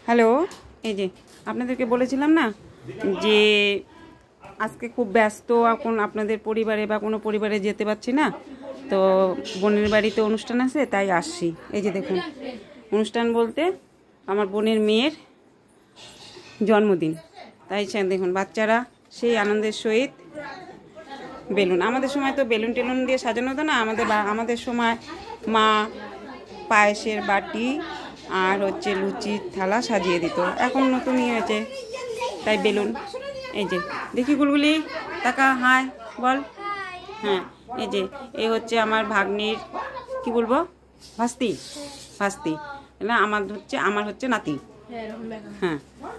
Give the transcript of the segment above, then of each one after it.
Hello, এই যে আপনাদেরকে বলেছিলাম না যে আজকে খুব ব্যস্ত, এখন আপনাদের পরিবারে বা কোনো পরিবারে যেতে পারছি না, তো বোনের বাড়িতে অনুষ্ঠান আছে তাই আসছি। এই যে দেখুন, অনুষ্ঠান বলতে আমার বোনের মেয়ের জন্মদিন, তাই দেখুন বাচ্চারা সেই আনন্দের সহিত বেলুন, আমাদের সময় তো বেলুন টেলুন দিয়ে সাজানো হতো না, আমাদের সময় মা পায়েসের বাটি আর হচ্ছে লুচির থালা সাজিয়ে দিত। এখন নতুনই হয়েছে তাই বেলুন। এই যে দেখি গুলগুলি, টাকা হাই বল। হ্যাঁ, এই যে এই হচ্ছে আমার ভাগ্নির কি বলবো ভাস্তি না, আমার হচ্ছে নাতি। হ্যাঁ,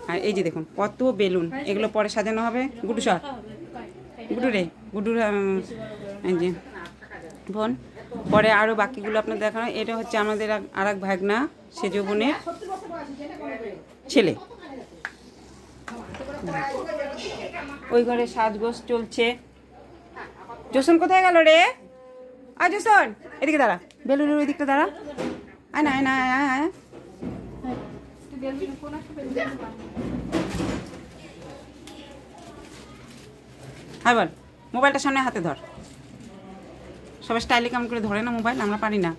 আর এই যে দেখুন কত বেলুন, এগুলো পরে সাজানো হবে। গুডুর এই যে বোন, পরে আরও বাকিগুলো আপনার দেখানো। এটা হচ্ছে আমাদের আর এক ভাগনা সেজ বোনের ছেলে। ওই ঘরে সাজগোজ চলছে। জোসন কোথায় গেল রে? আয় জোসন, এদিকে দাঁড়া, বেলুনের ওই দিকটা দাঁড়া। আয় না, আয় না, আয় আয় আয়। হ্যাঁ বল, মোবাইলটা সামনে হাতে ধর। সবাই স্টাইলে কেমন করে ধরে না মোবাইল, আমরা পারি না।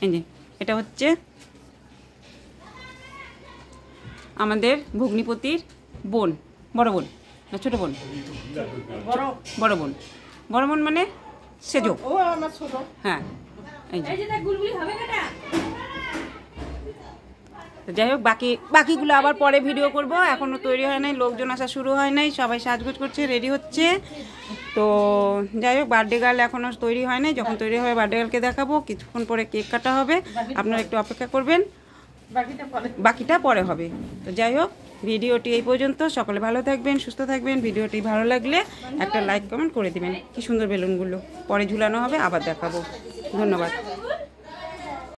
এই যে এটা হচ্ছে আমাদের ভগ্নিপতির বোন, বড় বোন না ছোট বোন? বড় বোন মানে সেজো। হ্যাঁ, এই যে যাই হোক, বাকিগুলো আবার পরে ভিডিও করব। এখনও তৈরি হয় নাই, লোকজন আসা শুরু হয় নাই, সবাই সাজগোজ করছে, রেডি হচ্ছে। তো যাই হোক, বার্থডে গার্ল এখনও তৈরি হয় নাই, যখন তৈরি হবে বার্থডে গার্লকে দেখাবো। কিছুক্ষণ পরে কেক কাটা হবে, আপনারা একটু অপেক্ষা করবেন, বাকিটা পরে হবে। তো যাই হোক, ভিডিওটি এই পর্যন্ত। সকলে ভালো থাকবেন, সুস্থ থাকবেন। ভিডিওটি ভালো লাগলে একটা লাইক কমেন্ট করে দিবেন। কি সুন্দর বেলুনগুলো পরে ঝুলানো হবে, আবার দেখাবো। ধন্যবাদ।